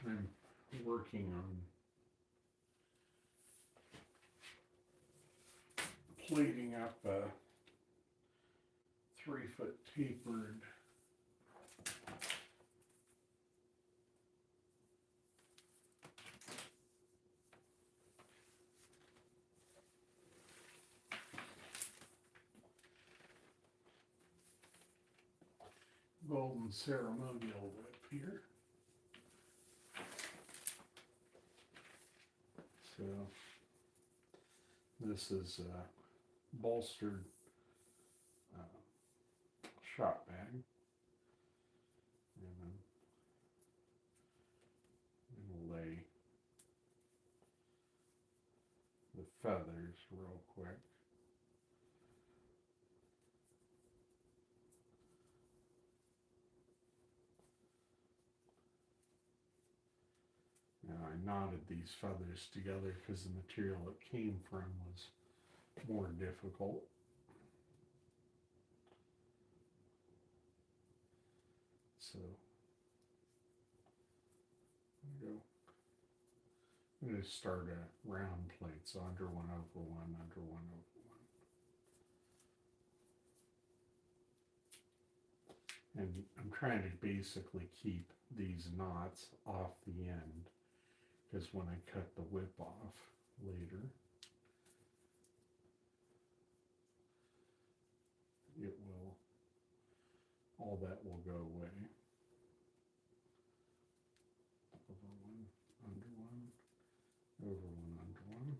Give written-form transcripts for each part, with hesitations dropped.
I'm working on plating up a 3-foot tapered golden ceremonial whip here. So this is a bolstered shot bag, and then I'm gonna lay the feathers real quick. Now I knotted these feathers together because the material it came from was more difficult. So there you go. I'm going to start a round plate, so under one, over one, under one, over one. And I'm trying to basically keep these knots off the end, because when I cut the whip off later, it will, all that will go away. Over one, under one, over one, under one.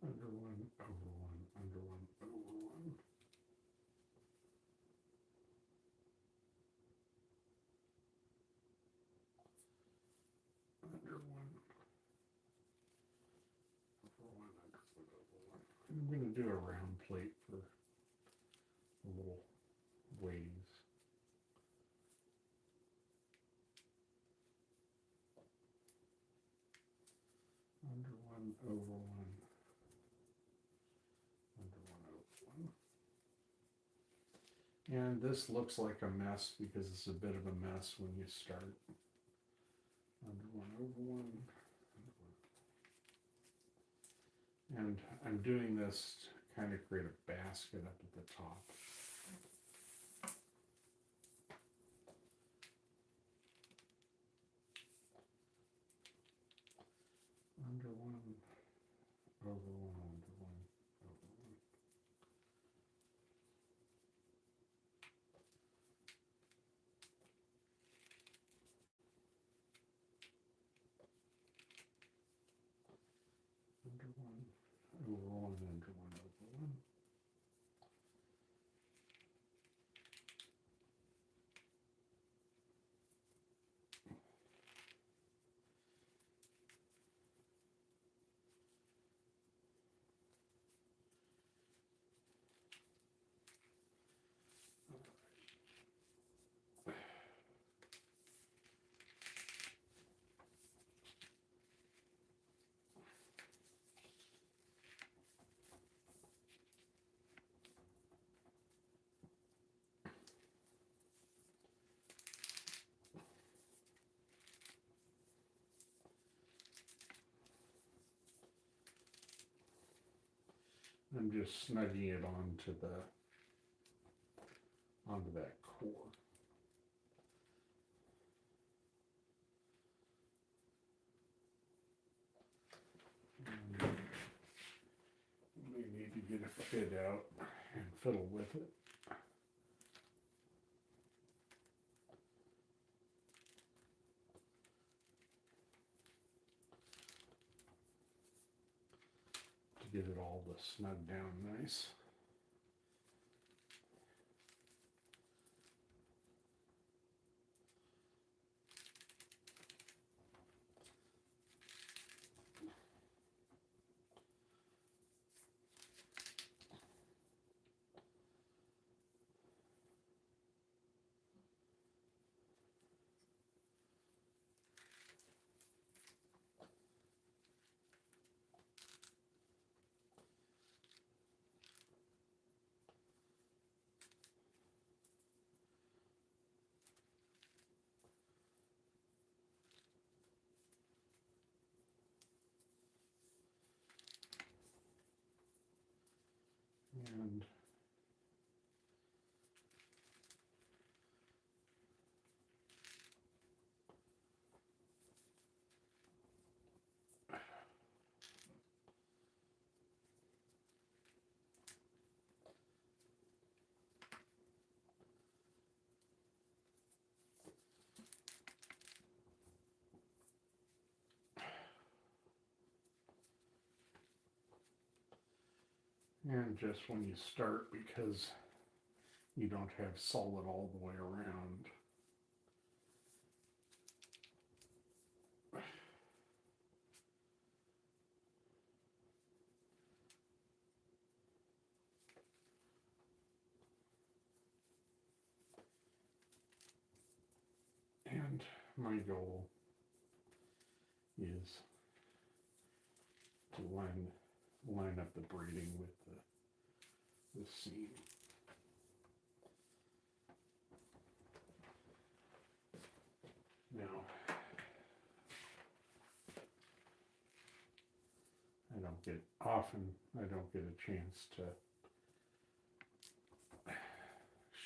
Under one, over one, under one, over one. Under one, over one, under one, over one. I'm going to do a round plate for the little waves. Under one, over one. And this looks like a mess because it's a bit of a mess when you start. Under one, over one. And I'm doing this to kind of create a basket up at the top. Under one, over one, under one, over one. Under one, over one, under one, over one. I'm just snugging it onto that core. We need to get a fit out and fiddle with it. To get it all to snug down nice. And just when you start, because you don't have solid all the way around, and my goal is to line up the braiding with the seam. Now, I don't get a chance to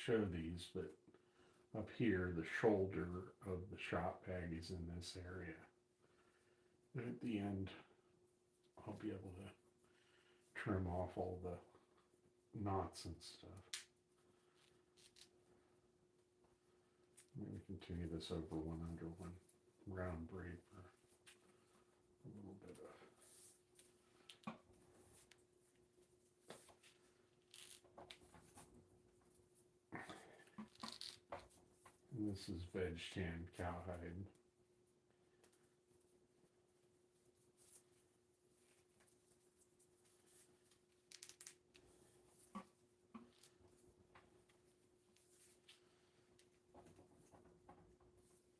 show these, but up here, the shoulder of the shop bag is in this area. But at the end, I'll be able to trim off all the knots and stuff. I'm going to continue this over one under one round braid for a little bit of. And this is veg tan cowhide.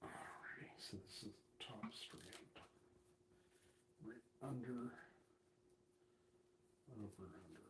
Alrighty, so this is the top strand. Right under, over, under.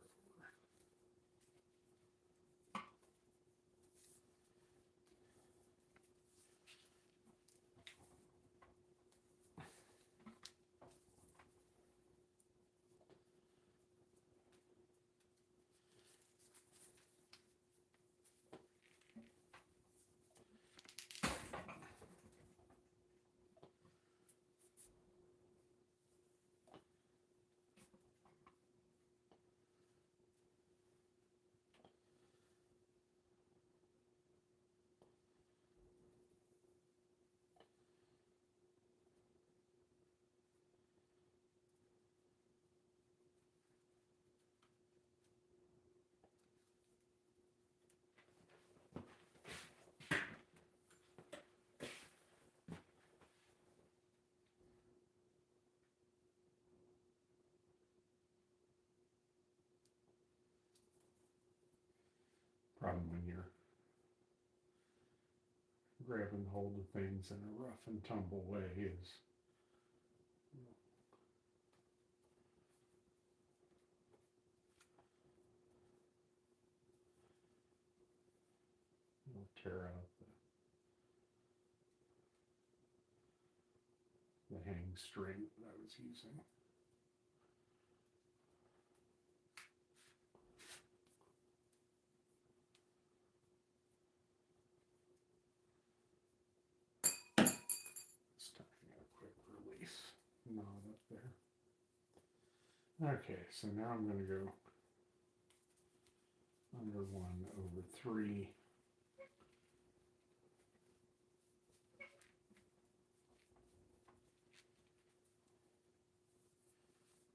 Problem when you're grabbing hold of things in a rough and tumble way is you'll tear out the hang string that I was using. Knot up there. Okay, so now I'm going to go under 1/3.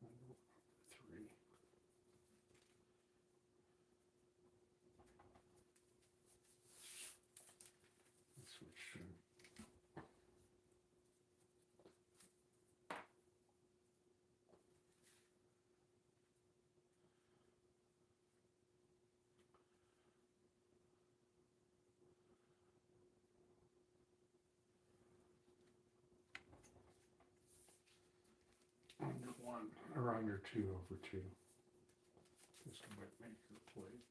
Under 1/3. Switch trim. Under 1 or under 2/2. Just a wet maker plate.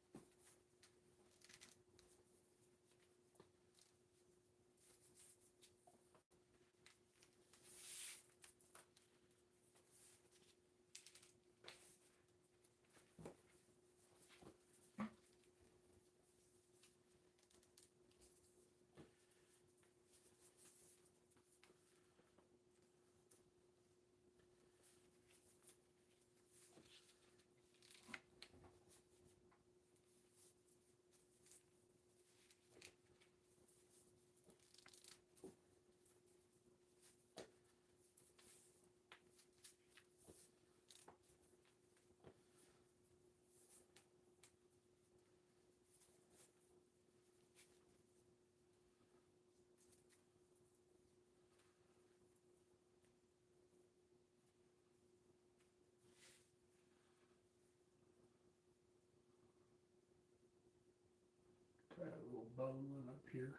Try a little bowline up here.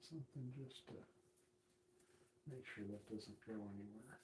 Something just to make sure that doesn't go anywhere.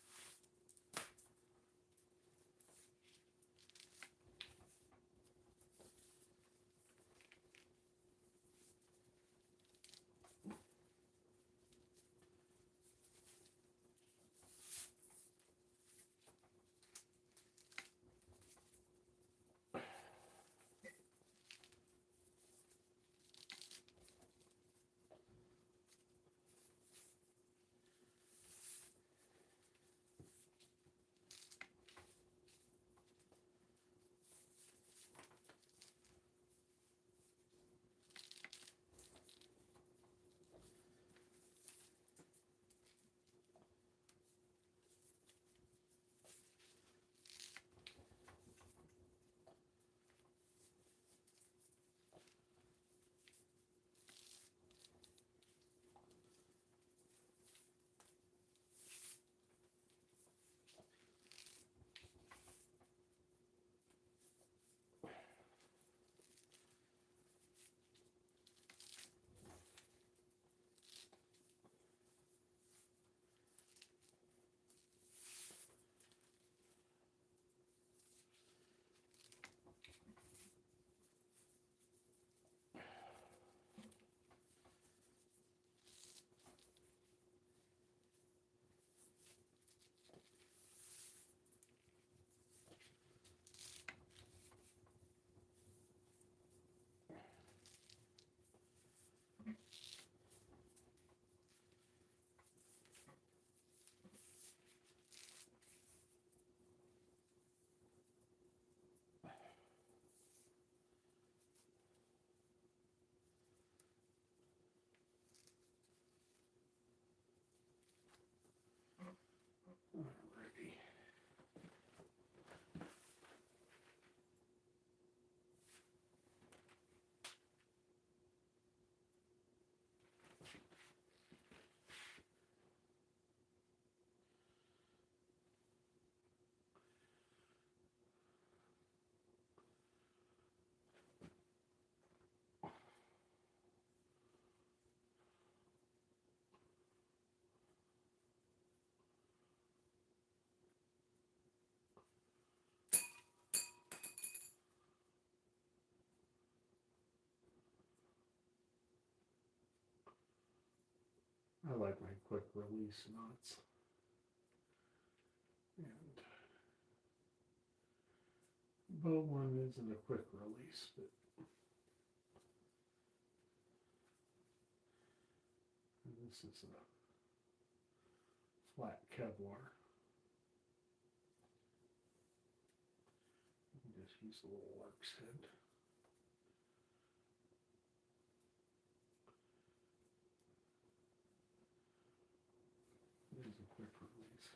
Alrighty. I like my quick release knots. And bow one isn't a quick release, but this is a flat Kevlar. You can just use a little lark's head. There's a quick release.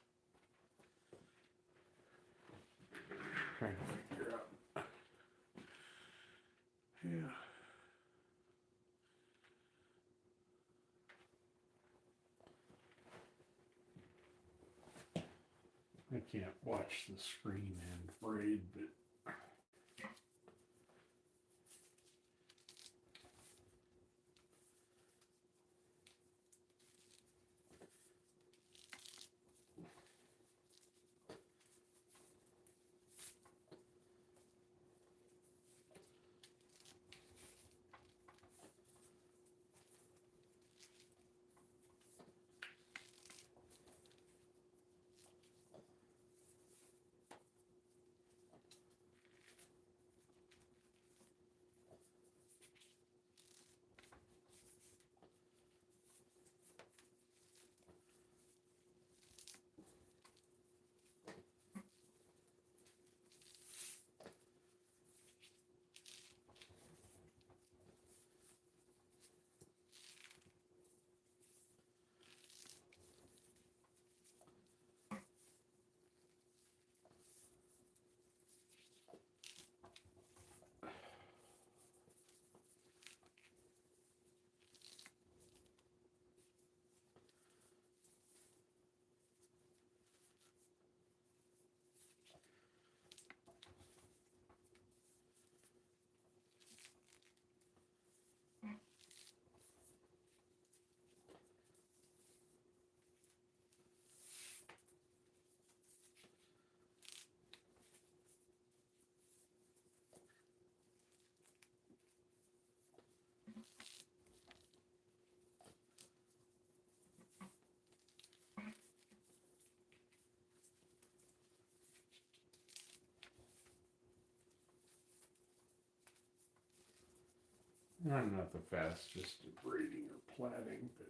Trying to figure out. Yeah. I can't watch the screen and braid, but I'm not the fastest at braiding or plaiting, but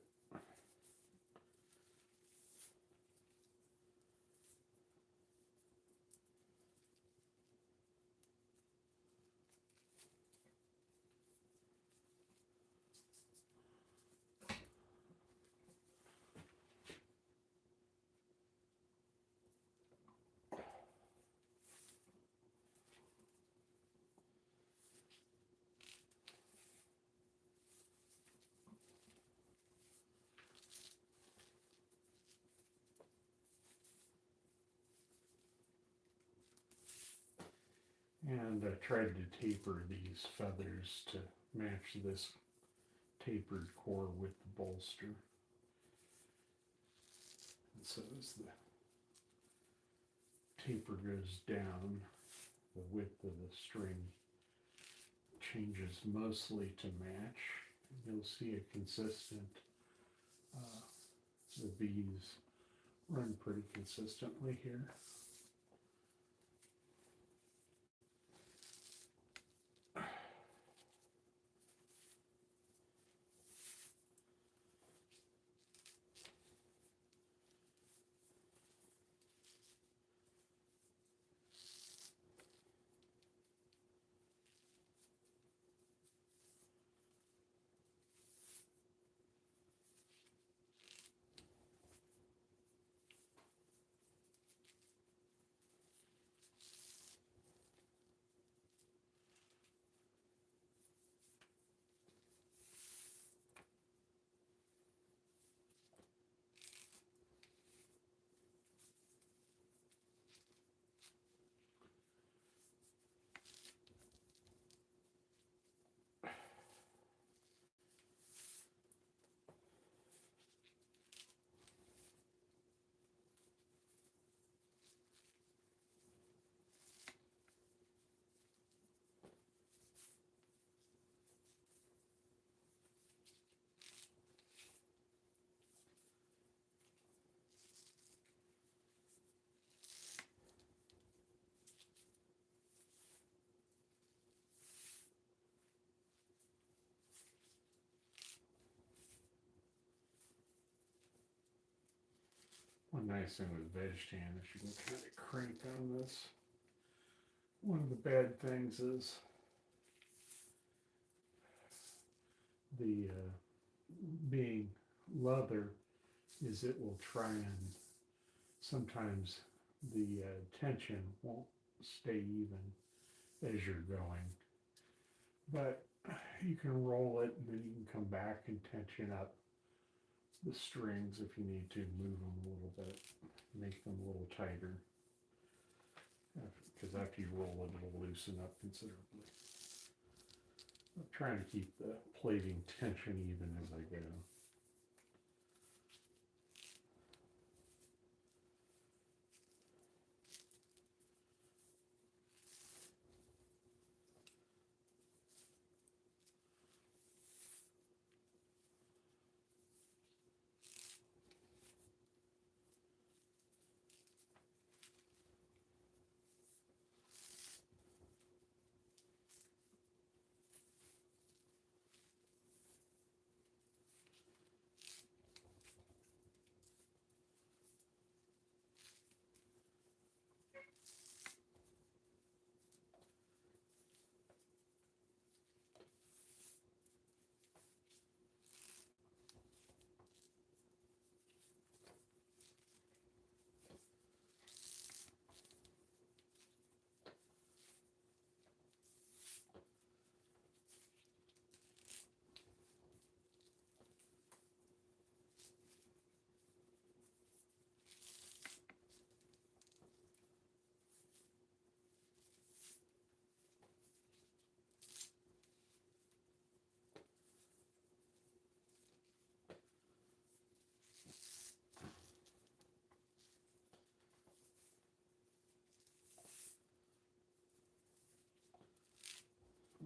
and I tried to taper these feathers to match this tapered core with the bolster. And so as the taper goes down, the width of the string changes mostly to match. You'll see a consistent, the bees run pretty consistently here. One nice thing with veg tan is you can kind of crank on this one of the bad things is the being leather is it will try and sometimes the tension won't stay even as you're going, but you can roll it and then you can come back and tension up the strings if you need to, move them a little bit, make them a little tighter, because after you roll it, it'll loosen up considerably. I'm trying to keep the plating tension even as I go.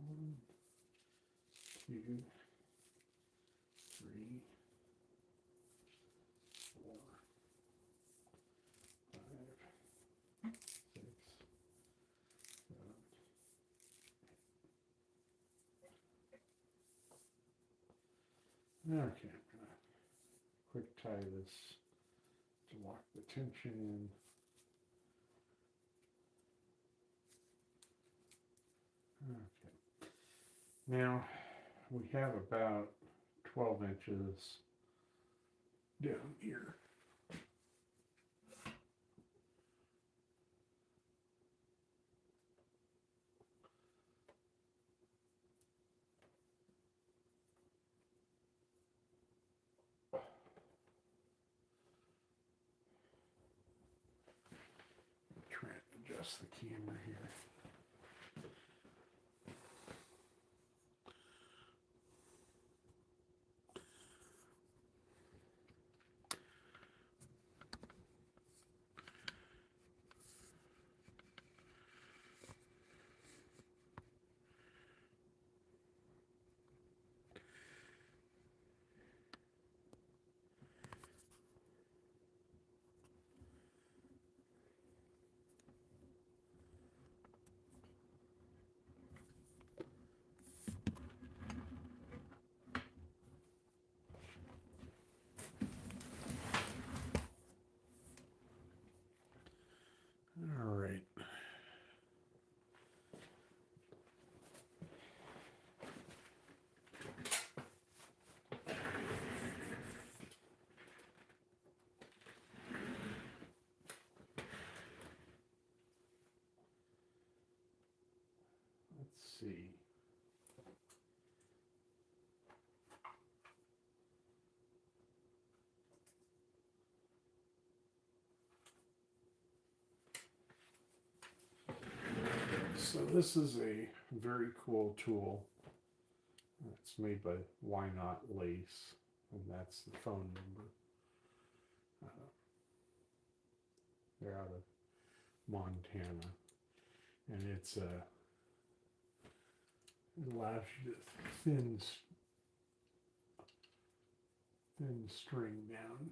One, two, three, four, 5, 6, 7. Okay, I'm gonna quick tie this to lock the tension in. Okay. Now we have about 12 inches down here. Try and adjust the camera here. All right. Let's see. So this is a very cool tool. It's made by Why Not Lace, and that's the phone number. They're out of Montana, and it allows you to thin string down.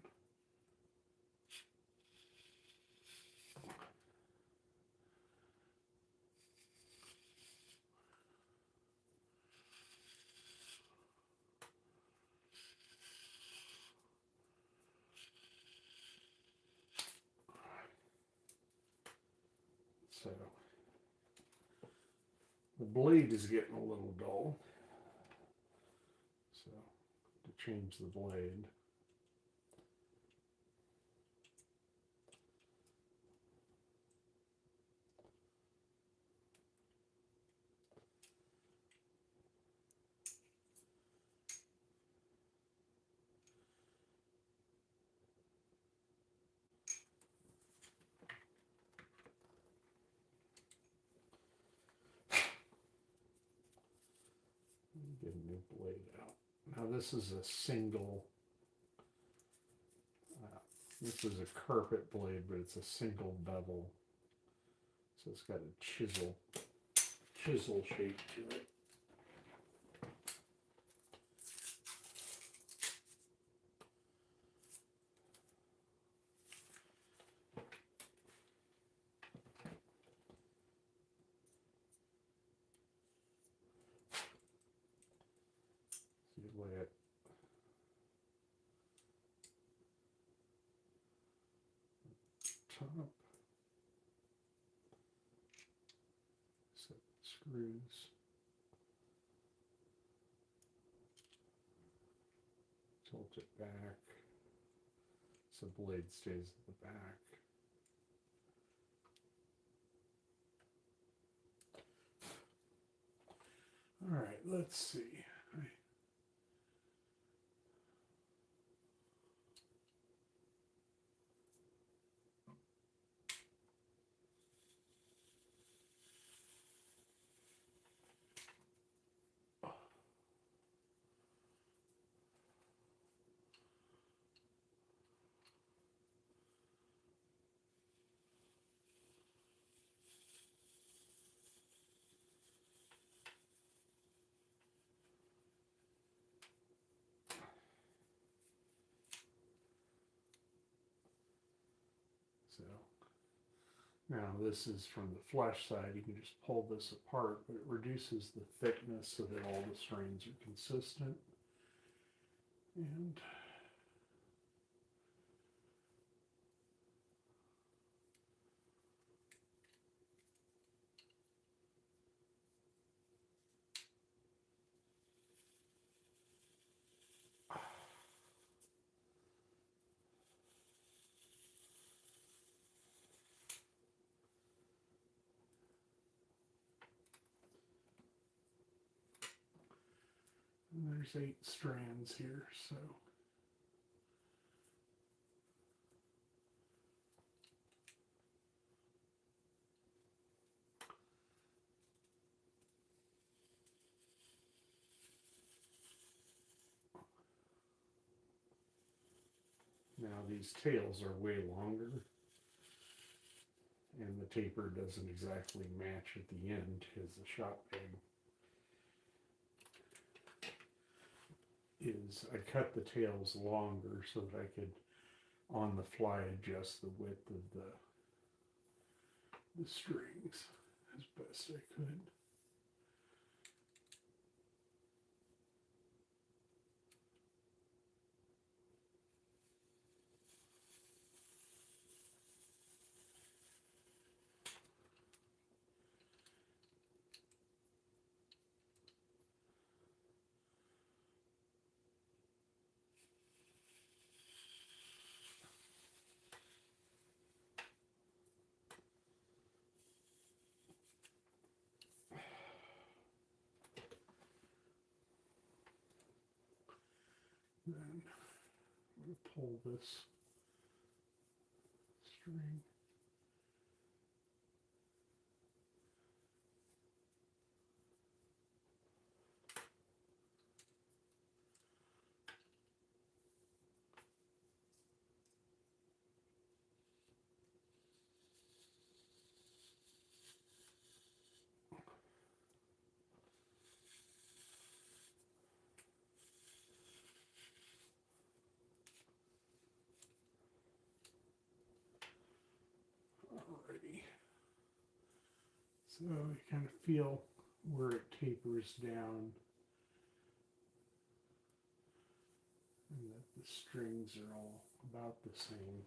So The blade is getting a little dull, so to change the blade. Get a new blade out. Now this is a single, this is a carpet blade, but it's a single bevel. So it's got a chisel shape to it. So you lay it top, set the screws, tilt it back so the blade stays at the back. All right, let's see. So now this is from the flesh side. You can just pull this apart, but it reduces the thickness so that all the strands are consistent. And there's 8 strands here, so now these tails are way longer, and the taper doesn't exactly match at the end as the shop bag is. I cut the tails longer so that I could on the fly adjust the width of the strings as best I could. Then I'm going to pull this string. Alrighty. So you kind of feel where it tapers down, and that the strings are all about the same.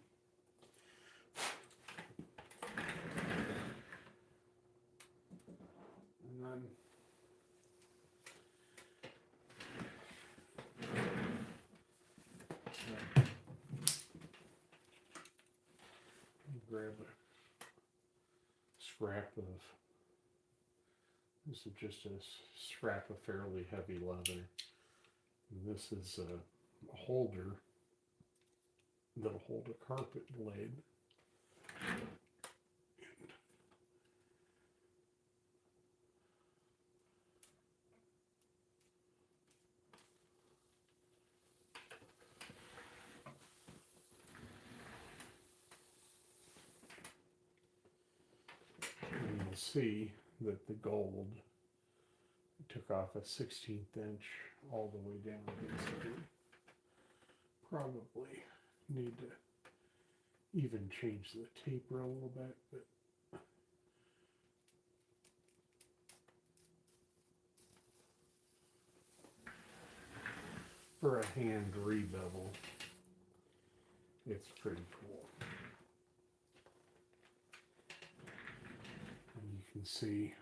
And then grab a scrap of, this is just a scrap of fairly heavy leather. And this is a holder that'll hold a carpet blade. And you'll see that the gold took off a 16th inch all the way down basically. Probably need to even change the taper a little bit, but for a hand rebevel, it's pretty cool. And you can see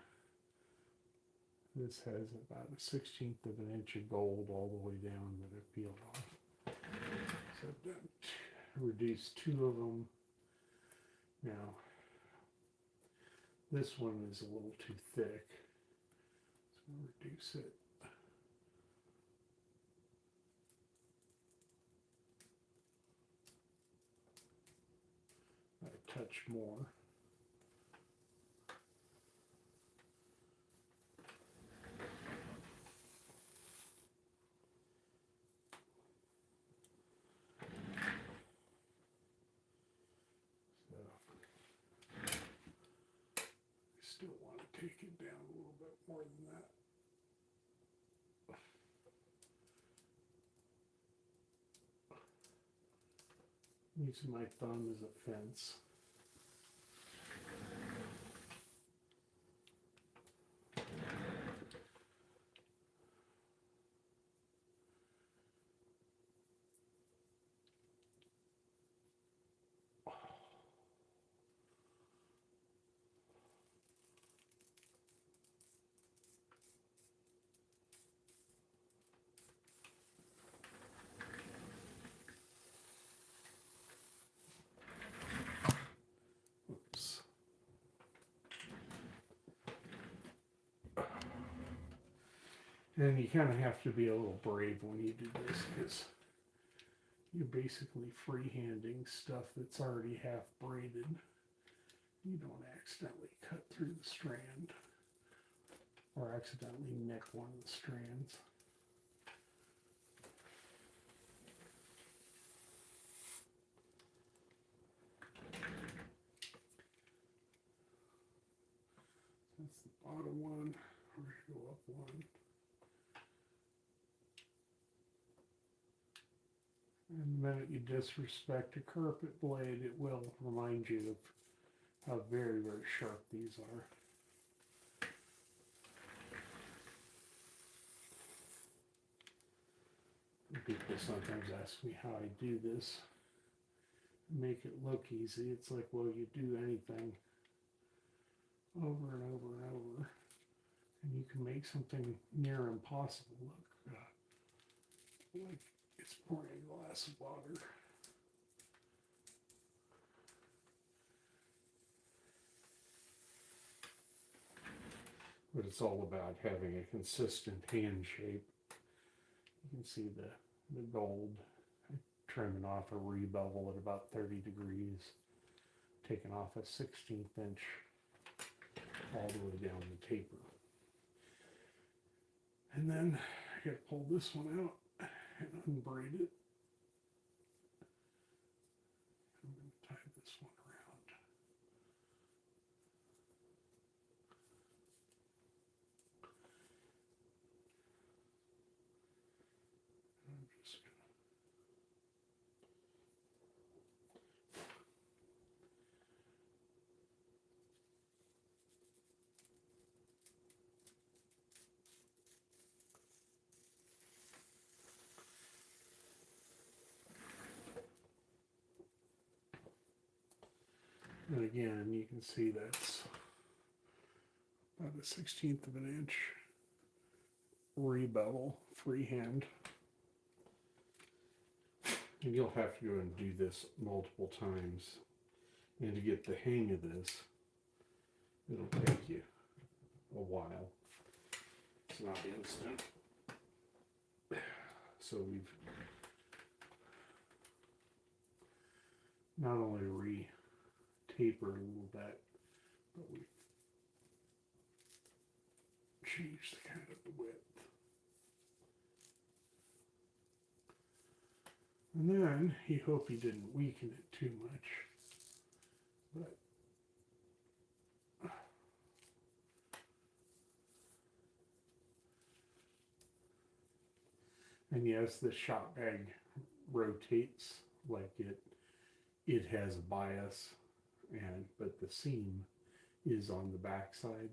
this has about a 16th of an inch of gold all the way down that it peeled off. So I've done reduced 2 of them. Now, this one is a little too thick, so I'll reduce it. A touch more. Still want to take it down a little bit more than that. Using my thumb as a fence. And you kind of have to be a little brave when you do this, because you're basically freehanding stuff that's already half braided. You don't accidentally cut through the strand or accidentally nick one of the strands. That's the bottom one. We're going to go up one. And the minute you disrespect a carpet blade, it will remind you of how very, very sharp these are. And people sometimes ask me how I do this. Make it look easy. It's like, well, you do anything over and over and over, and you can make something near impossible look like it's pouring a glass of water. But it's all about having a consistent hand shape. You can see the gold trimming off a rebevel at about 30 degrees, taking off a 16th inch all the way down the taper. And then I gotta pull this one out and unbraid it. I'm going to tie this one around. I'm just going to and again, you can see that's about a 16th of an inch rebevel freehand. And you'll have to go and do this multiple times And to get the hang of this, it'll take you a while. It's not instant. So we've not only re-tapered a little bit, but we've changed the kind of the width. And then he hoped he didn't weaken it too much. But and yes, the shop bag rotates like it has a bias, but the seam is on the back side.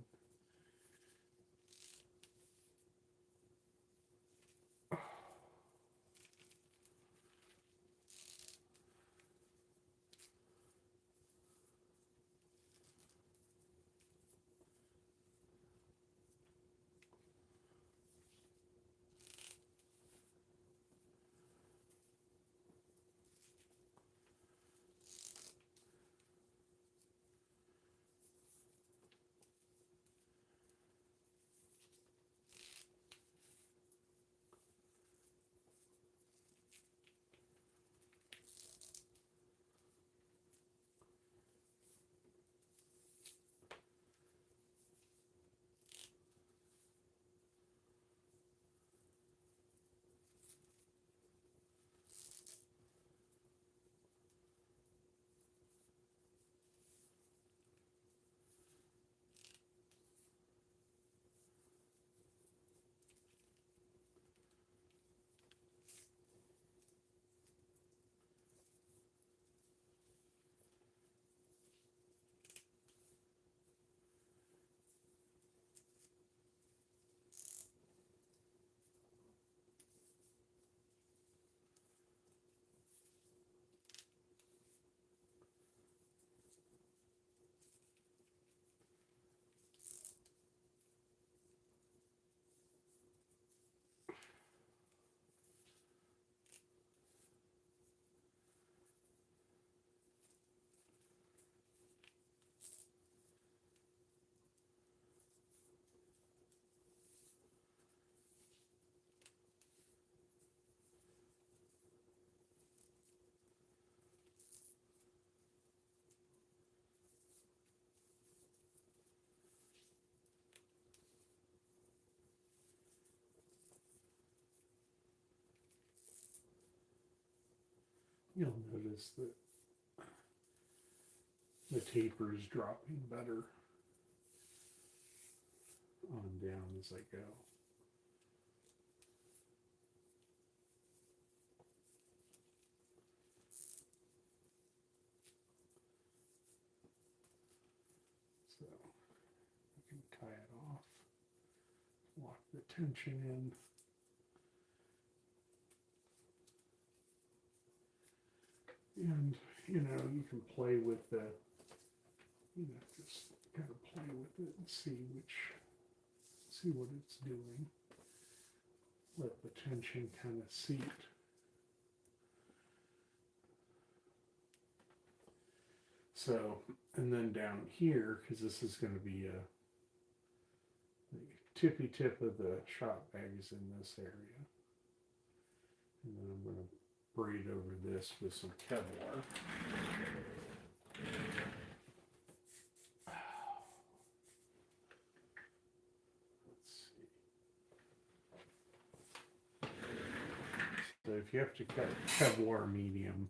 You'll notice that the taper is dropping better on down as I go. So you can tie it off, lock the tension in. And, you know, you can play with the, you know, just kind of play with it and see what it's doing. Let the tension kind of seat. So, and then down here, because this is going to be the tippy tip of the shop bag is in this area. And then I'm going to braid over this with some kevlar. Let's see. So if you have to cut kevlar medium,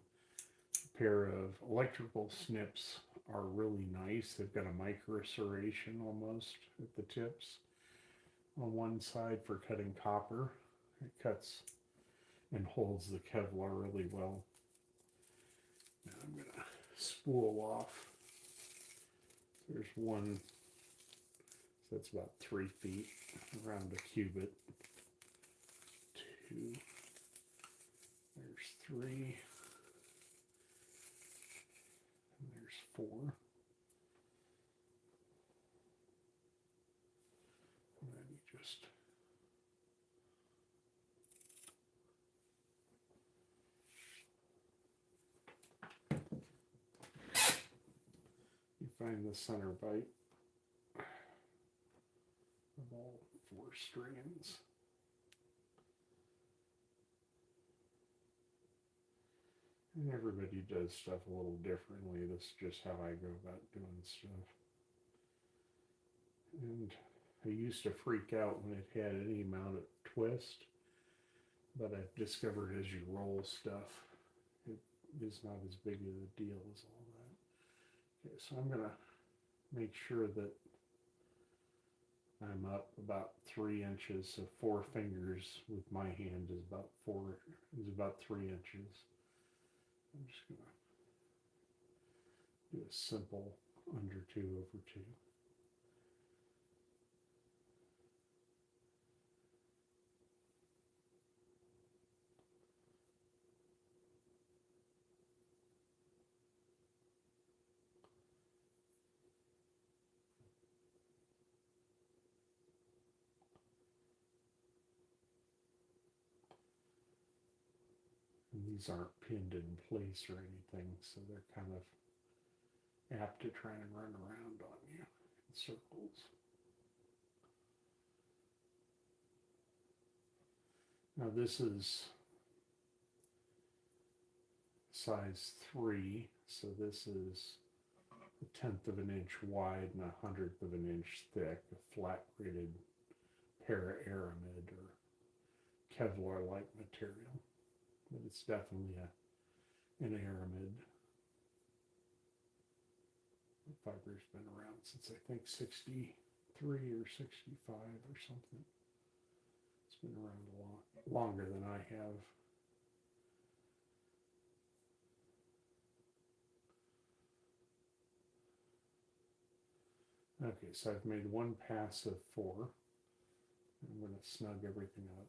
a pair of electrical snips are really nice. They've got a micro serration almost at the tips on one side for cutting copper. It cuts and holds the kevlar really well. Now I'm going to spool off. There's one, so that's about 3 feet around a cubit. 2, there's 3, and there's 4. And then you just find the center bite of all 4 strands. And everybody does stuff a little differently. This is just how I go about doing stuff. And I used to freak out when it had any amount of twist, but I've discovered as you roll stuff, it is not as big of a deal as all that. Okay, so I'm gonna make sure that I'm up about 3 inches, so 4 fingers with my hand is about 3 inches. I'm just gonna do a simple under 2 over 2. And these aren't pinned in place or anything, so they're kind of apt to try and run around on you in circles. Now this is size 3, so this is 1/10 of an inch wide and 1/100 of an inch thick, a flat graded para-aramid or kevlar-like material. But it's definitely an aramid. The fiber's been around since I think 63 or 65 or something. It's been around a lot longer than I have. Okay, so I've made 1 pass of 4. I'm going to snug everything up.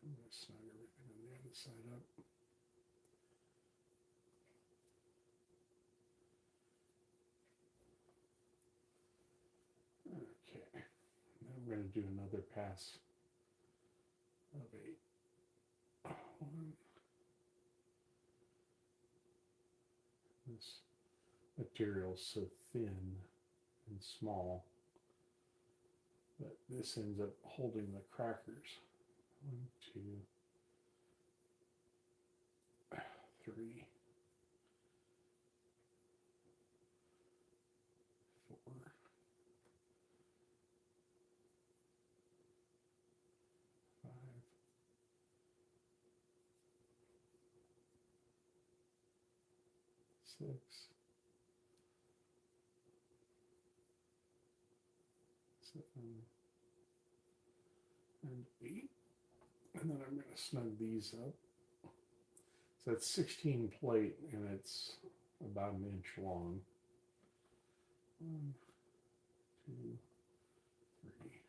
I'm going to snug everything on the other side up. Okay, now I'm going to do another pass of 8. 1. This material's so thin and small that this ends up holding the crackers. 1, 2, 3, 4, 5, 6, 7, and 8. And then I'm going to snug these up. So that's 16 plate and it's about 1 inch long. 1, 2, 3,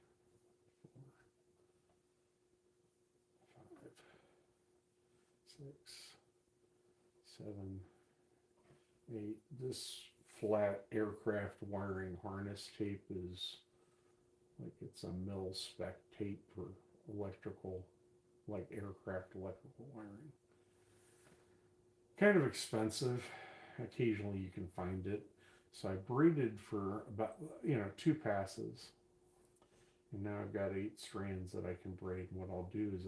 4, 5, 6, 7, 8. This flat aircraft wiring harness tape is like it's a mil spec tape for electrical, like aircraft electrical wiring. Kind of expensive. Occasionally you can find it. So I braided for about 2 passes. And now I've got 8 strands that I can braid. And what I'll do is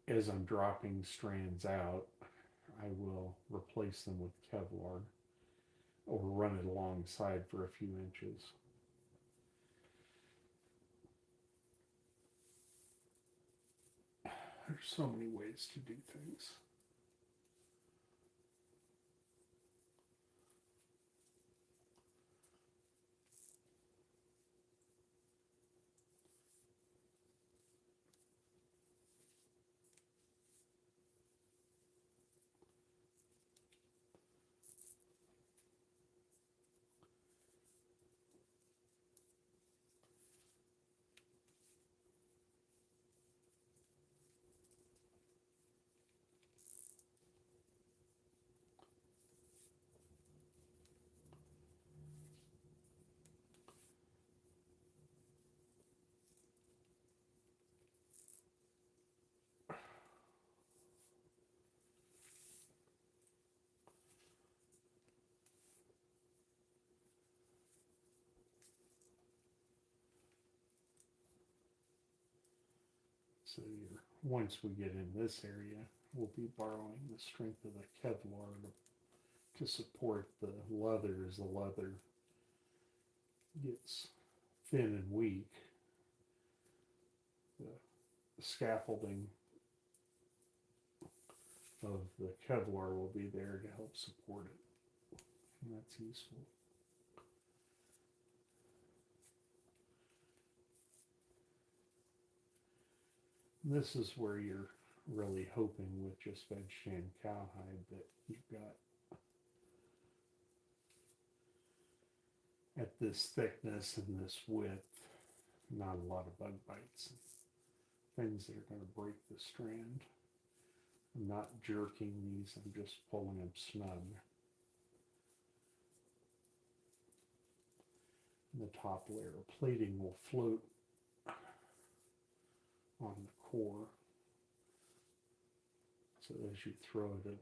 as I'm dropping strands out, I will replace them with Kevlar or run it alongside for a few inches. There's so many ways to do things. So once we get in this area, we'll be borrowing the strength of the Kevlar to support the leather as the leather gets thin and weak. The scaffolding of the Kevlar will be there to help support it, and that's useful. This is where you're really hoping with just veg tan cowhide that you've got at this thickness and this width, not a lot of bug bites, things that are going to break the strand. I'm not jerking these, I'm just pulling them snug. And the top layer of plating will float on the core. So as you throw it,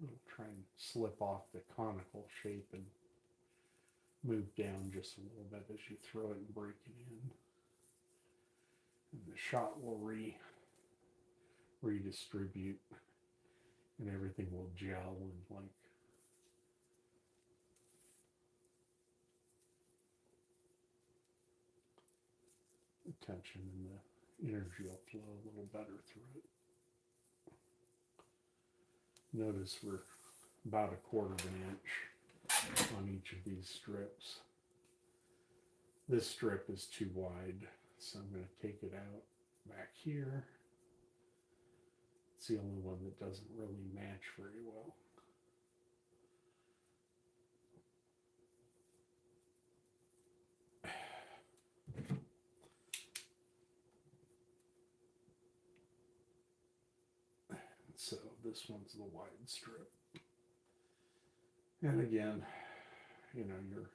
it'll try and slip off the conical shape and move down just a little bit as you throw it and break it in. And the shot will redistribute, and everything will gel and like the tension and the energy will flow a little better through it. Notice we're about 1/4 of an inch on each of these strips. This strip is too wide, so I'm going to take it out back here. It's the only one that doesn't really match very well. So this one's the wide strip. And again, you know, your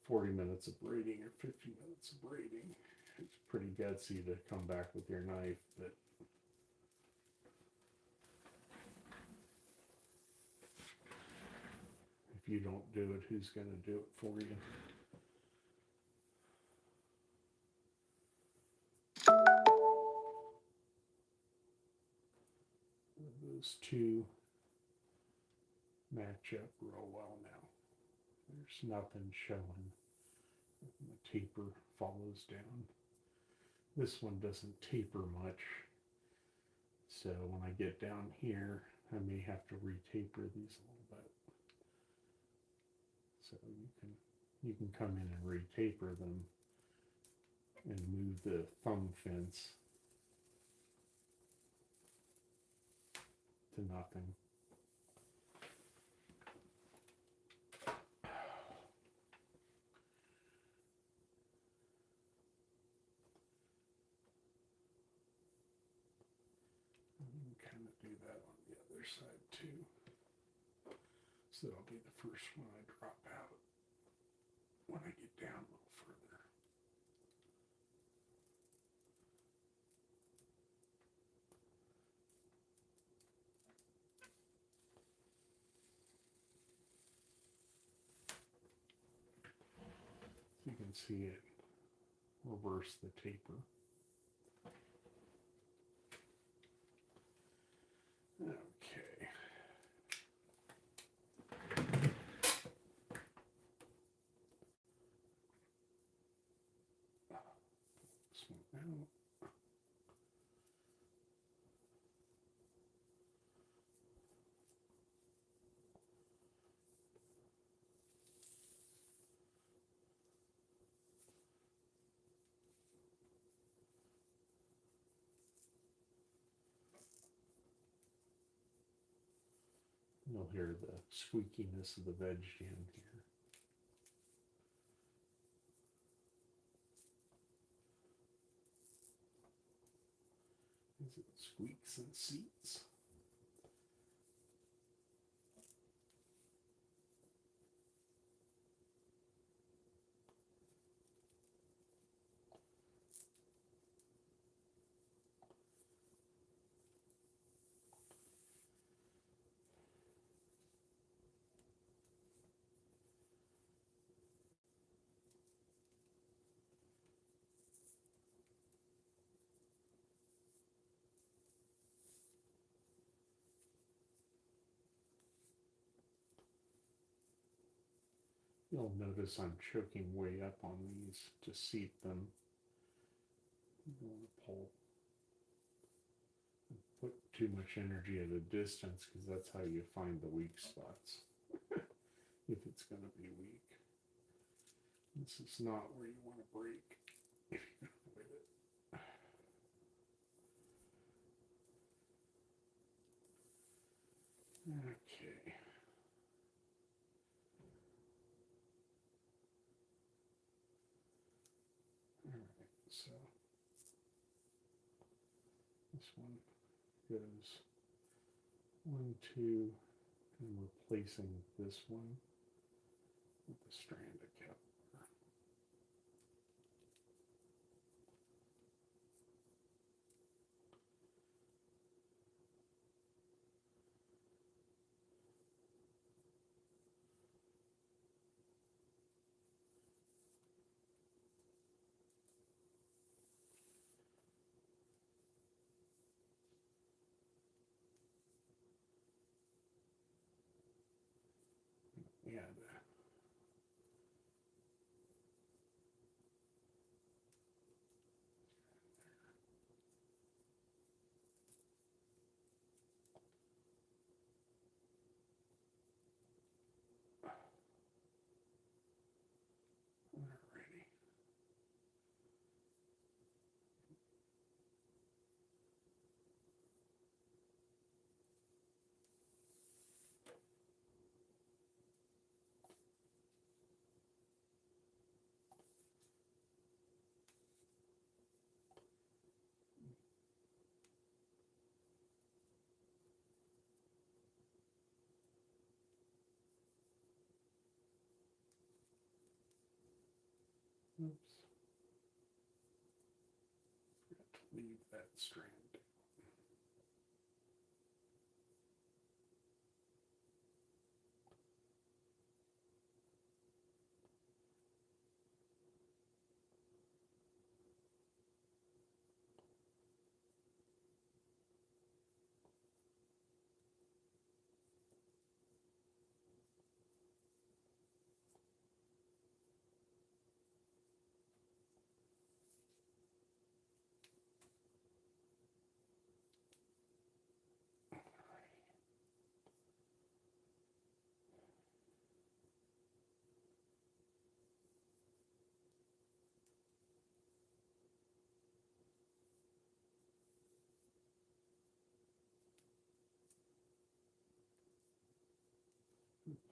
40 minutes of braiding or 50 minutes of braiding, it's pretty gutsy to come back with your knife, but if you don't do it, who's going to do it for you? Those two match up real well now. There's nothing showing. The taper follows down. This one doesn't taper much, so when I get down here, I may have to re-taper these a little bit. So you can come in and re-taper them and move the thumb fence to nothing. Kind of do that on the other side too. So that'll be the first one I drop out when I get down a little further. So you can see it reverse the taper. Okay. This one out. You'll hear the squeakiness of the veg jam here. As it squeaks and seats. You'll notice I'm choking way up on these to seat them. You don't want to put too much energy at a distance because that's how you find the weak spots if it's going to be weak. This is not where you want to break if you're going to with it. Okay. Alright, so this one goes 1, 2, and replacing this one with the strand of kevlar. Yeah, alrighty. Oops. Forgot to leave that strand.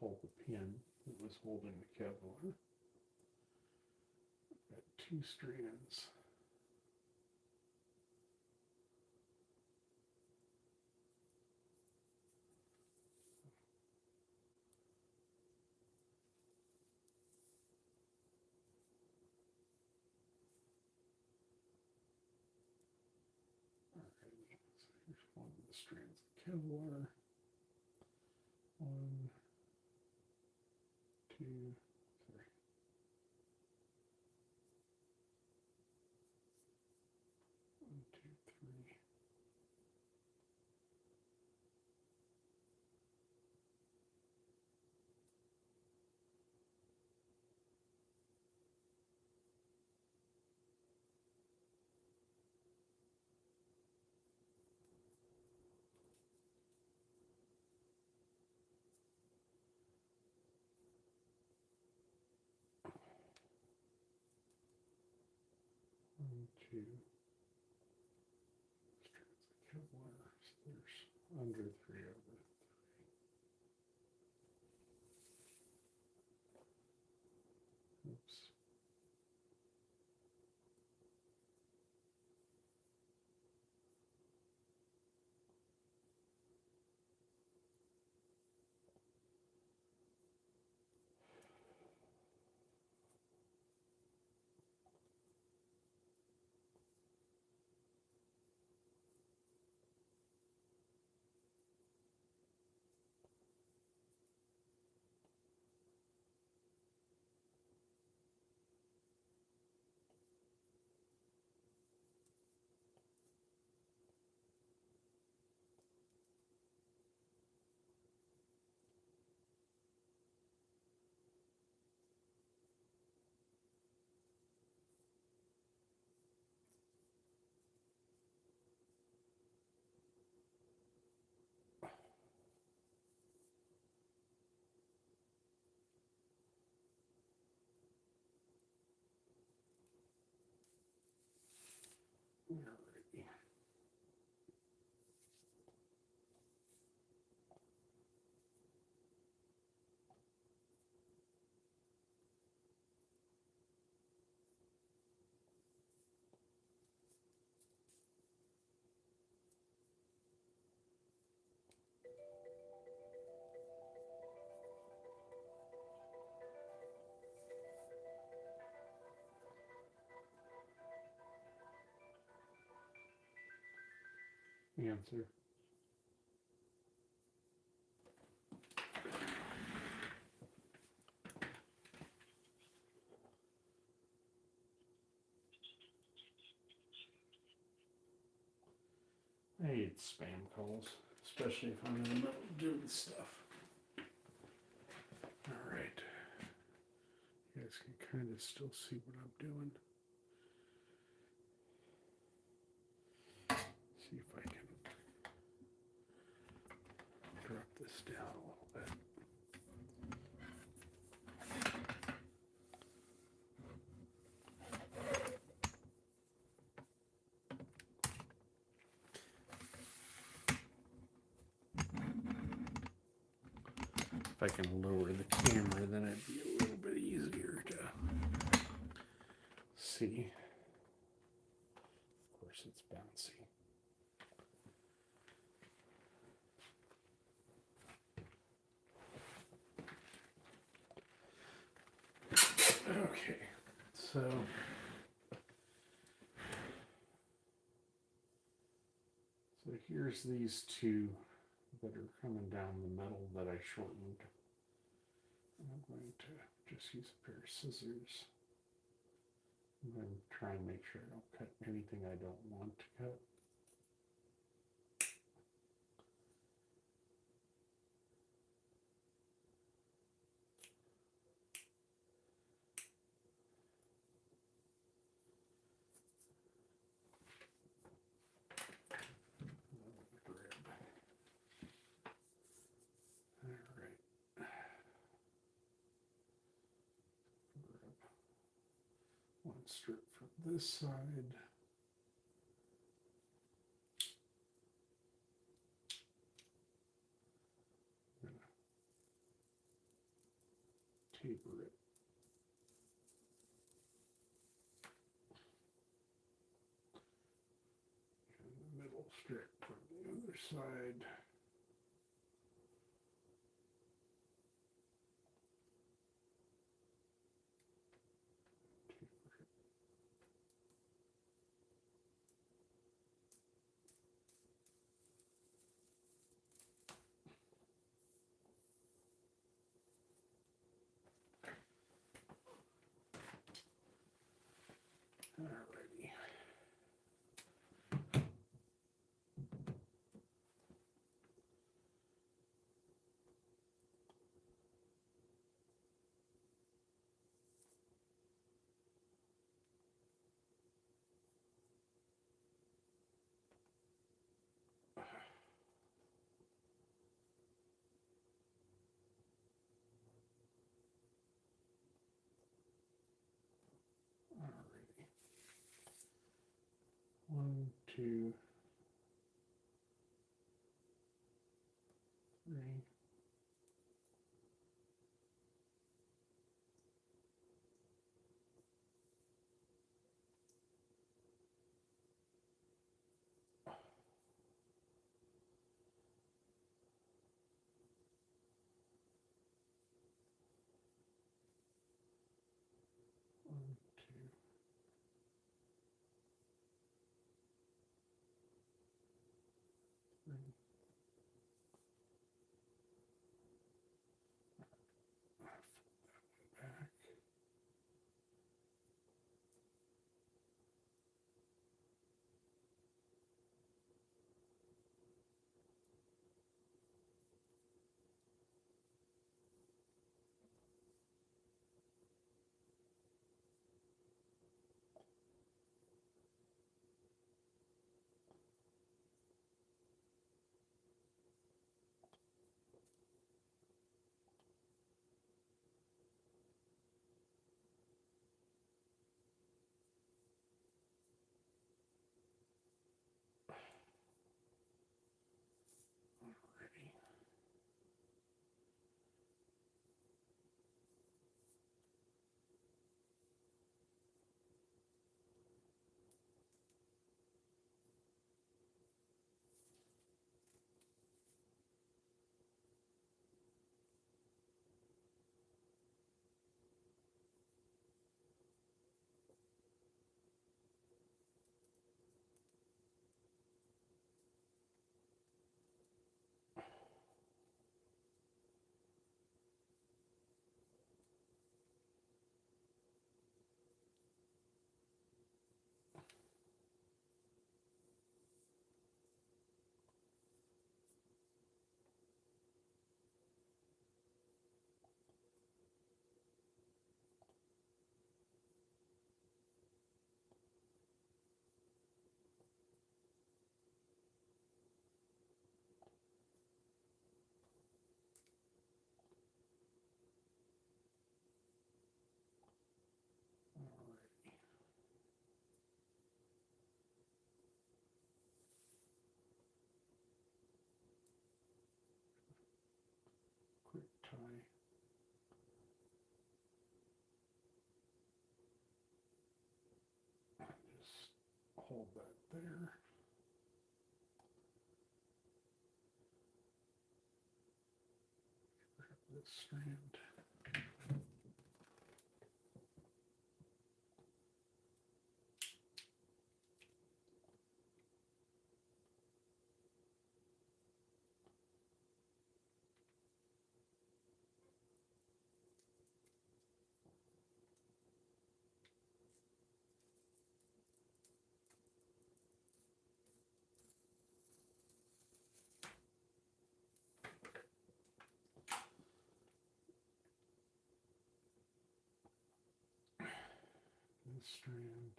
Pull the pin that was holding the kevlar. Got 2 strands. Alrighty, so here's one of the strands of kevlar. 1, 2, 3. 1, 2, 3. One, two strands of kevlar. So there's under 3 of it. Oops. answer. I hate spam calls, especially if I'm in the middle of doing stuff. All right. You guys can kind of still see what I'm doing. See if I can drop this down a little bit. If I can lower the camera, then it'd be a little bit easier to see. Of course, it's bouncy. Okay, so here's these two that are coming down the middle that I shortened. I'm going to just use a pair of scissors. I'm going to try and make sure I don't cut anything I don't want to cut. One strip from this side. Taper it. And the middle strip from the other side. Alrighty. Alrighty. 1, 2, 3. One, two. hold that there. Grab this strand. This strand.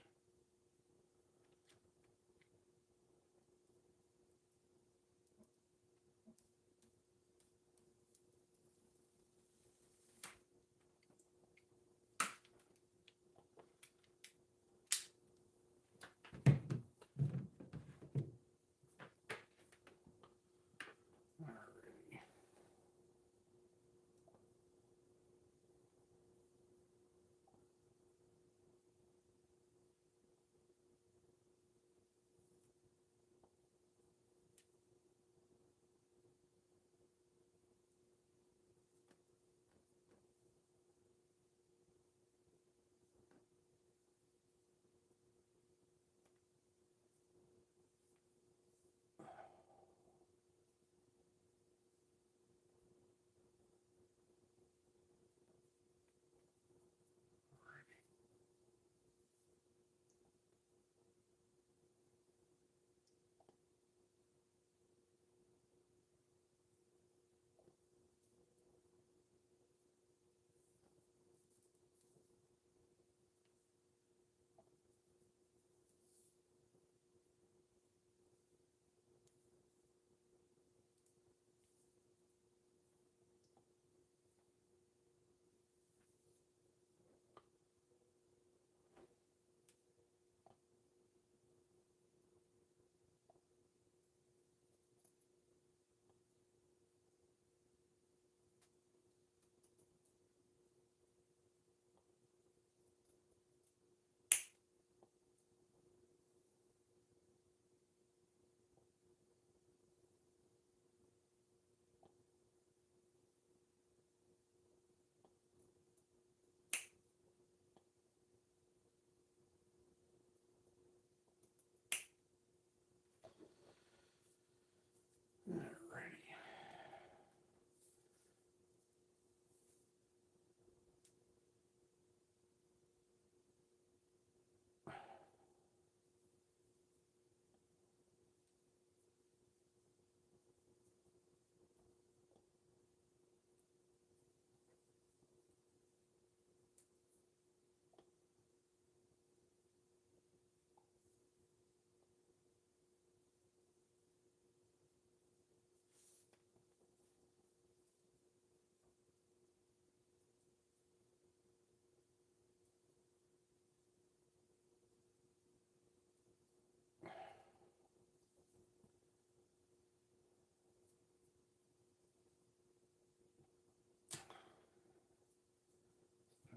Alrighty. Alrighty.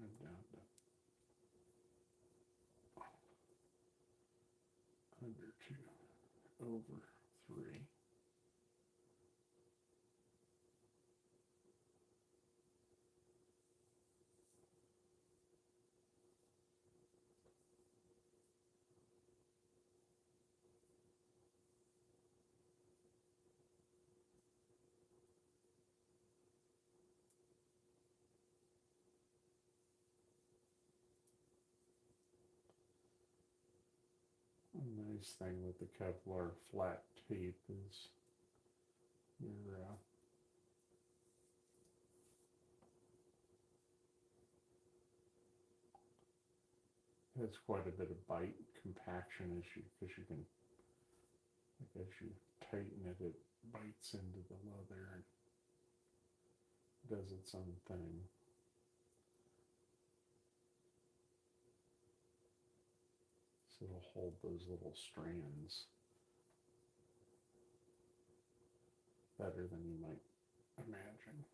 I'm down to under 2 over 3. A nice thing with the Kevlar flat tape is your has quite a bit of bite compaction issue because you can, like, as you tighten it, it bites into the leather and does its own thing. So it'll hold those little strands better than you might imagine.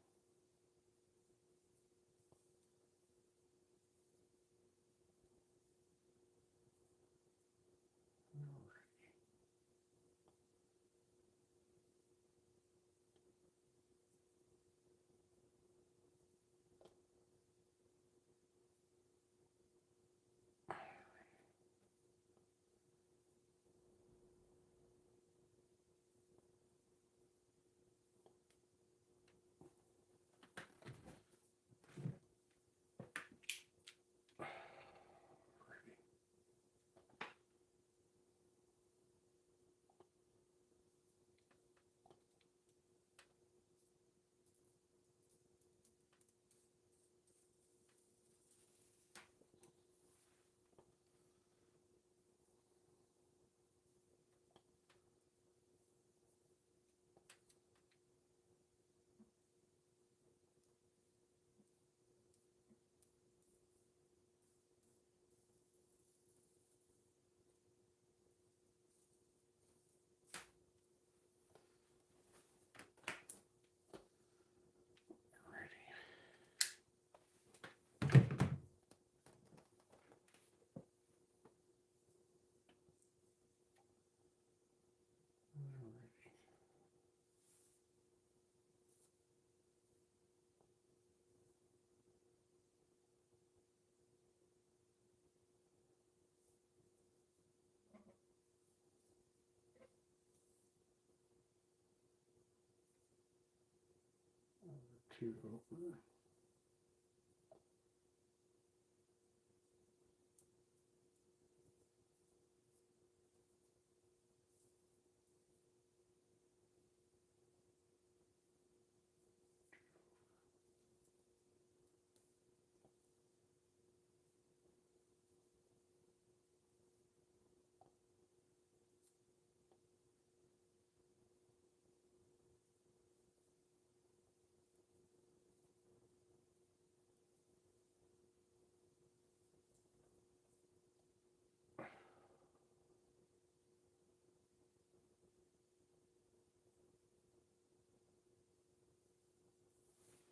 two over.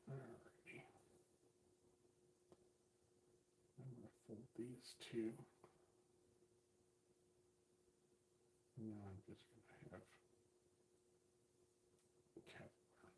Alrighty. I'm going to fold these two. And now I'm just going to have kevlar.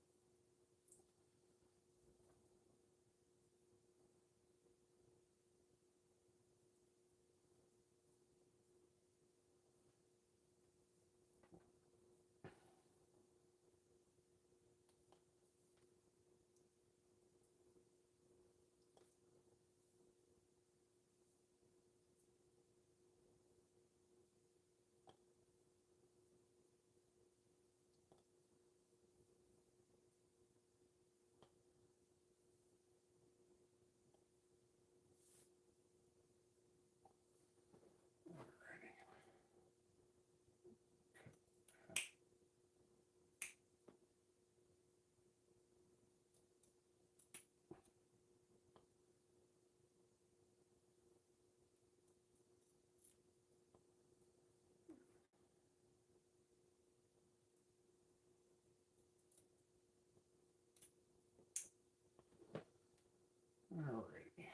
Alrighty. Alrighty.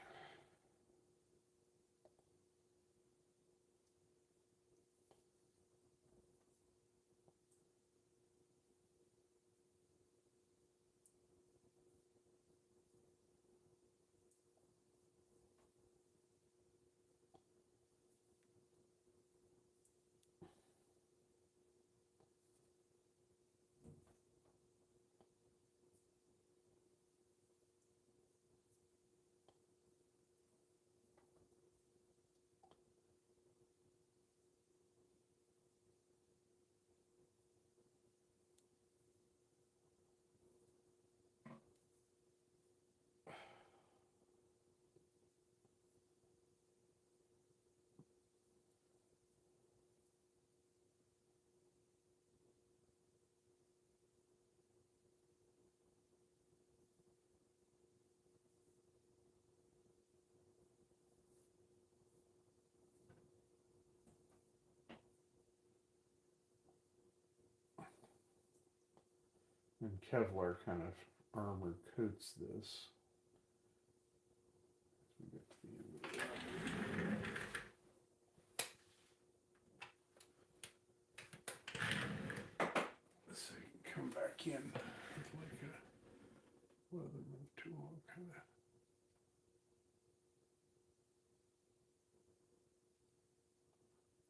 And Kevlar kind of armor coats this. As we get to the end of the so you can come back in with like a Weatherman tool, kind of.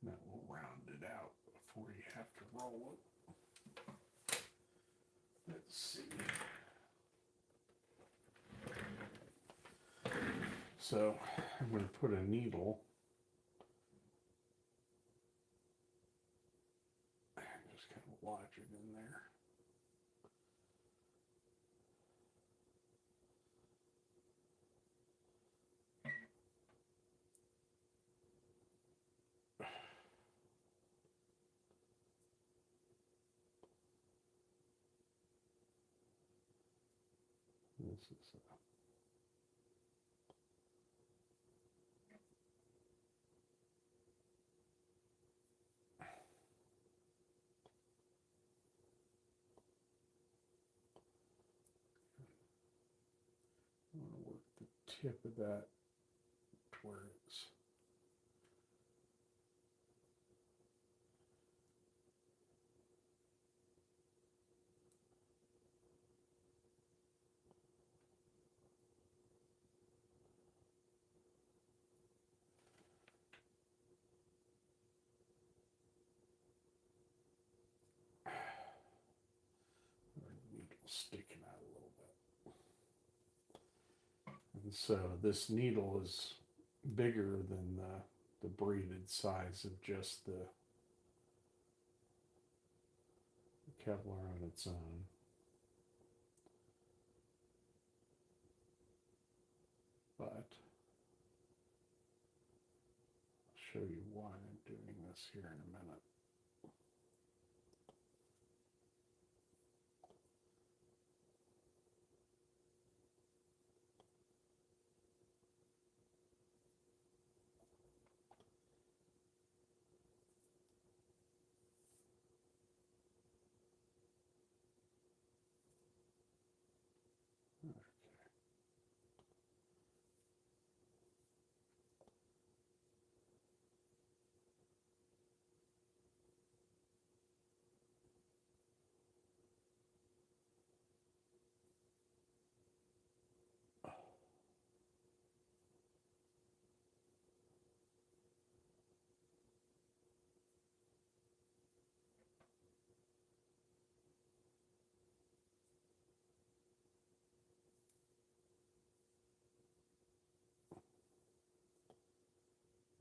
That will round it out before you have to roll it. Let's see. So I'm going to put a needle and just kind of lodge it in there. This is I want to work the tip of that to where it's needle sticking out a little bit. And so this needle is bigger than the braided size of just the Kevlar on its own. But I'll show you why I'm doing this here in a minute.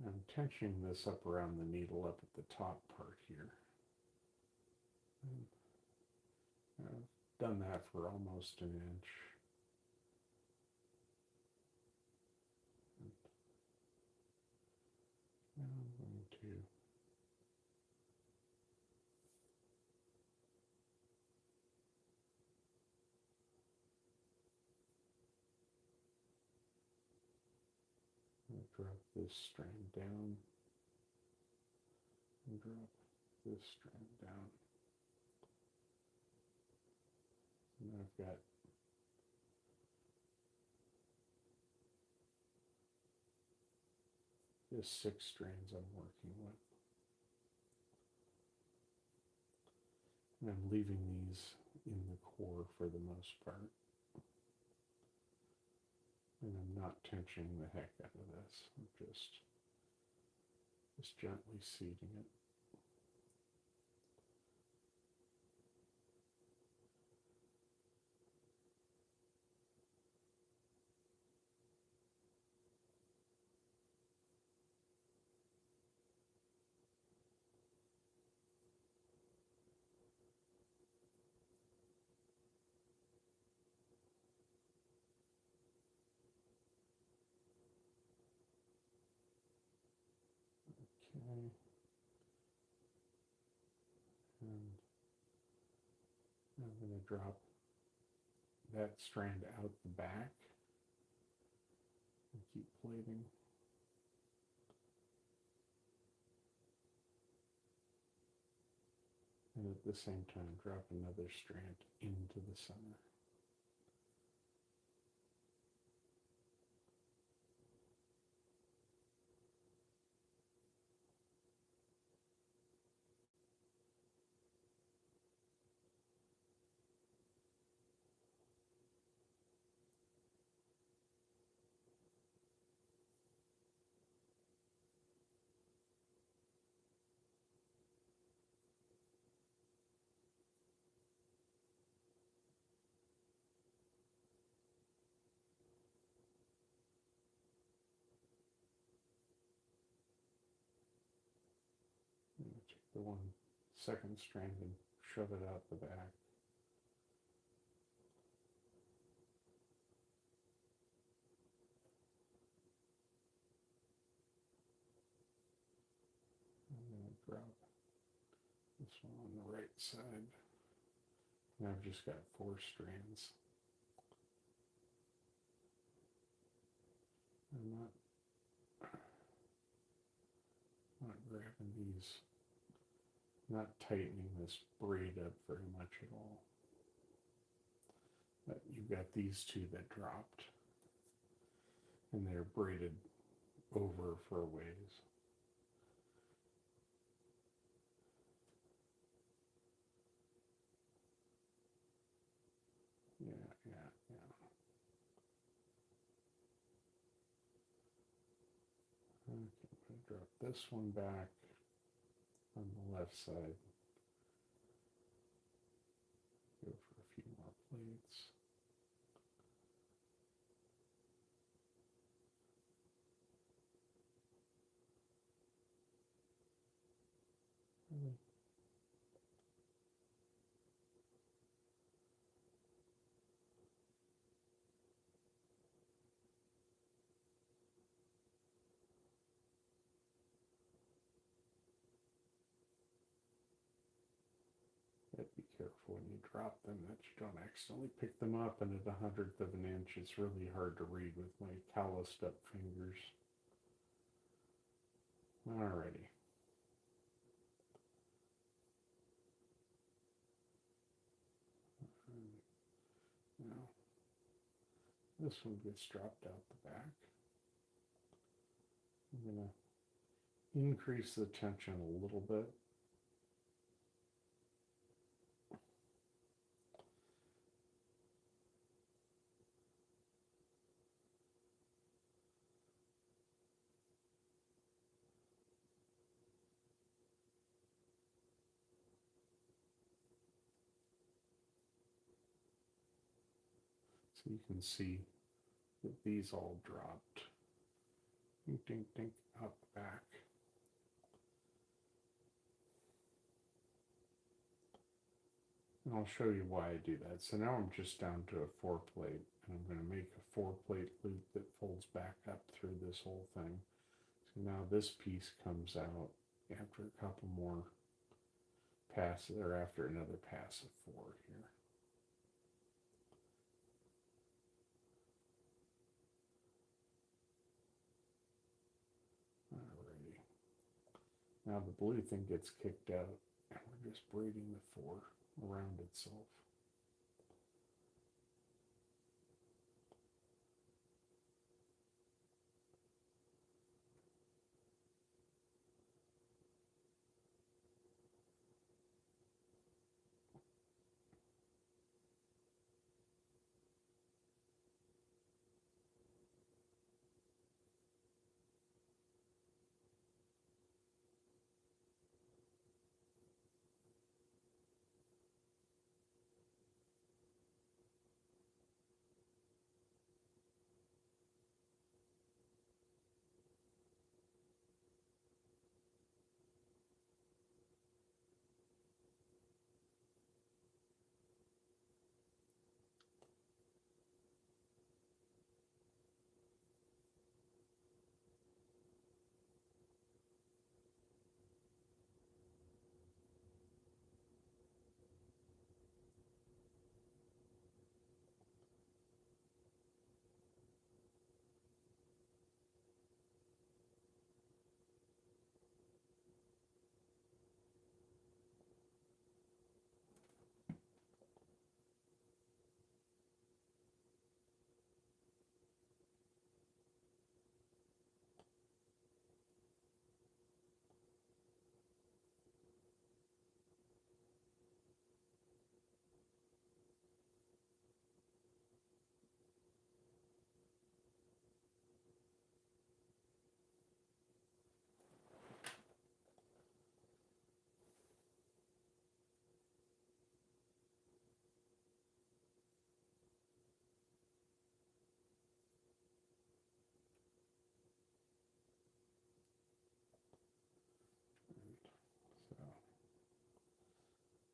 I'm tensioning this up around the needle up at the top part here. And I've done that for almost an inch. And now I'm going to drop this strand down and drop this strand down. And I've got just 6 strands I'm working with. And I'm leaving these in the core for the most part. And I'm not tensioning the heck out of this. I'm just gently seating it. Okay. And I'm going to drop that strand out the back and keep plaiting. And at the same time, drop another strand into the center. And take the 1/2 strand and shove it out the back. I'm going to drop this one on the right side. And I've just got 4 strands. I'm not grabbing these, not tightening this braid up very much at all. But you've got these 2 that dropped, and they're braided over for a ways. Yeah. Okay, I'm going to drop this one back on the left side. Go for a few more plates. to be careful when you drop them that you don't accidentally pick them up, and at 1/100th of an inch it's really hard to read with my calloused up fingers. Alrighty. Now, this one gets dropped out the back. I'm going to increase the tension a little bit. So you can see that these all dropped. Dink, dink, dink, out the back. And I'll show you why I do that. So now I'm just down to a 4-plate, and I'm going to make a 4-plate loop that folds back up through this whole thing. So now this piece comes out after a couple more passes, or after another pass of 4 here. Alrighty. Now the blue thing gets kicked out, and we're just braiding the 4 around itself.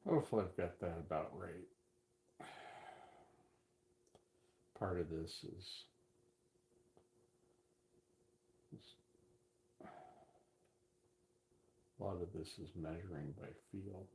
So hopefully I've got that about right. Part of this is a lot of this is measuring by feel.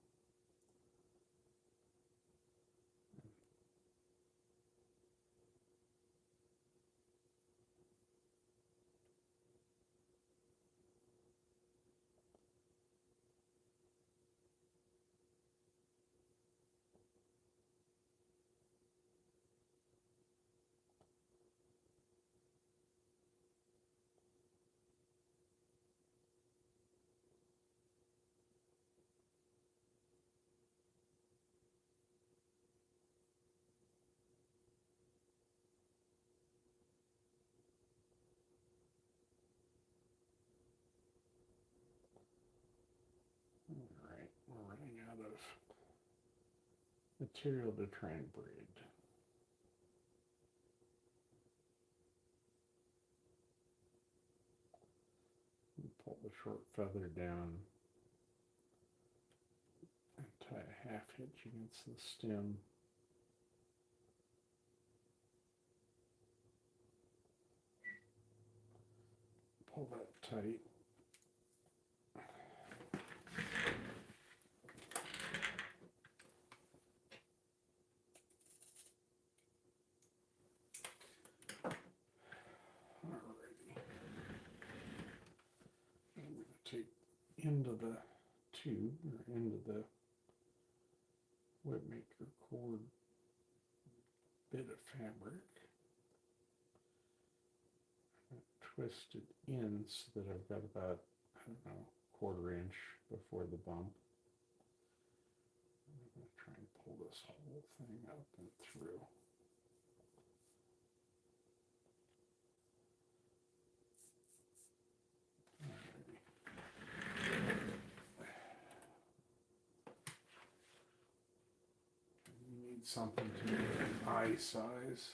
Alright, we're running out of material to try and braid. Pull the short feather down and tie a half hitch against the stem. Pull that tight. end of the tube, or end of the whip maker cord bit of fabric. Twist it in so that I've got about, I don't know, 1/4 inch before the bump. I'm going to try and pull this whole thing up and through. You need something to make an eye size.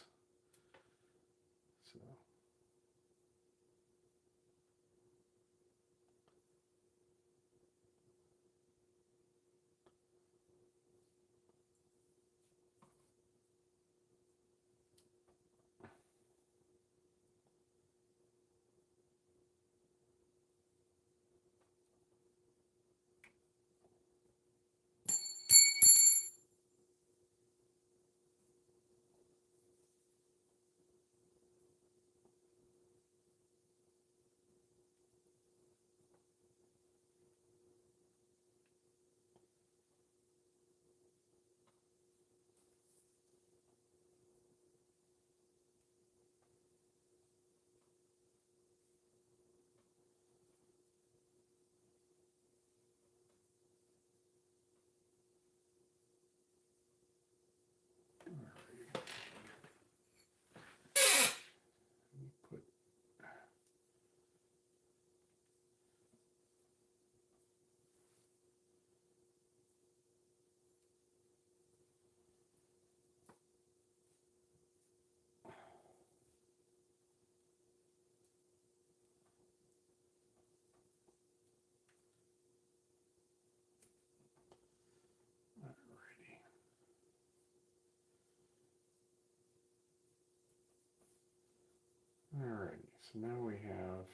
So put Alrighty, so now we have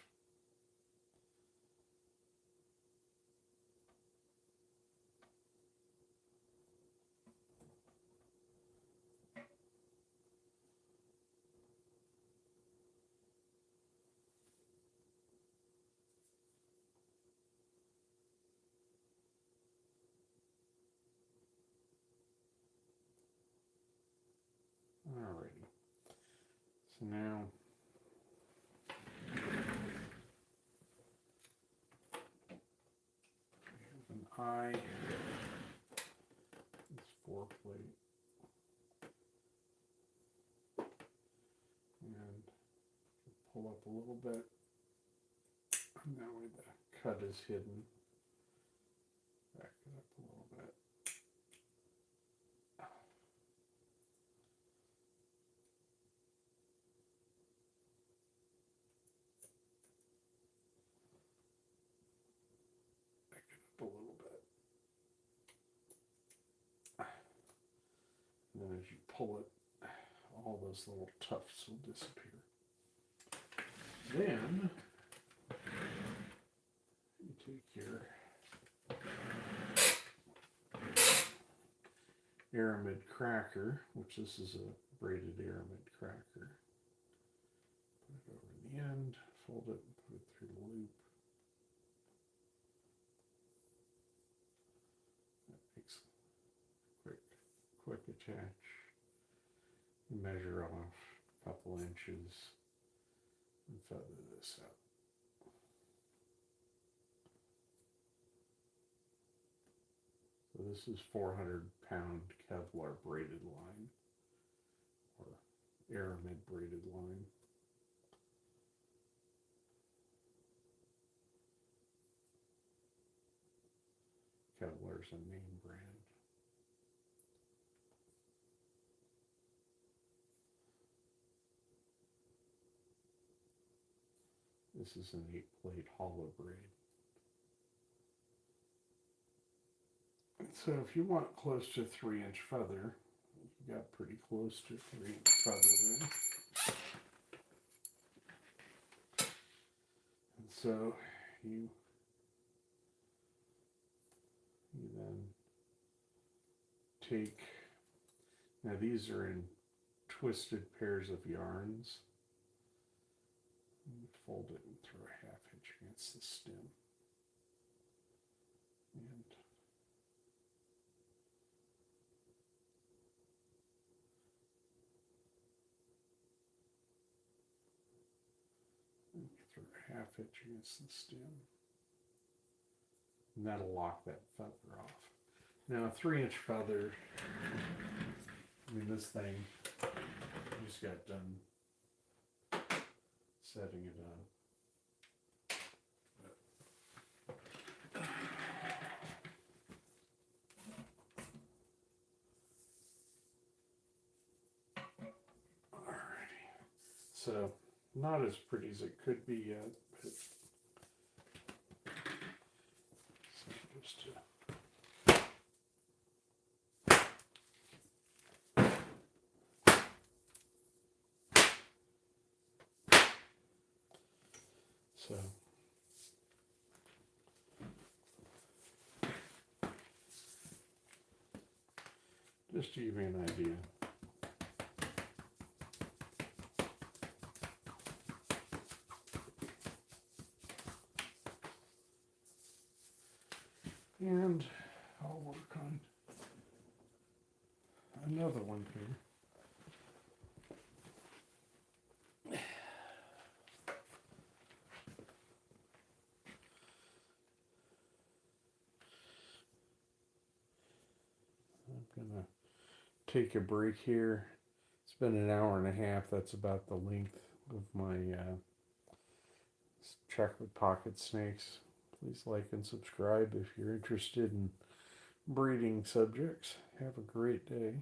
alrighty. So now an eye, this 4-plate, and pull up a little bit, and that way the cut is hidden. Back it up a little bit. Back it up a little bit. And then as you pull it, all those little tufts will disappear. Then you take your aramid cracker, which this is a braided aramid cracker. Put it over the end, fold it, and put it through the loop. That makes a quick attach. You measure off a couple inches and feather this out. So this is 400-pound kevlar braided line, or aramid braided line. Kevlar's a name brand. This is an 8-plate hollow braid. So if you want close to 3-inch feather, you got pretty close to 3-inch feather there. And so you then take, now these are in twisted pairs of yarns. And fold it and throw a 1/2 inch against the stem. And throw a half inch against the stem. And that'll lock that feather off. Now a 3-inch feather, I mean this thing, I just got done setting it up. So, not as pretty as it could be yet, but so just so just to give you an idea. And I'll work on another one here. I'm gonna take a break here. It's been an hour and a half. That's about the length of my chocolate pocket snakes. Please like and subscribe if you're interested in breeding subjects. Have a great day.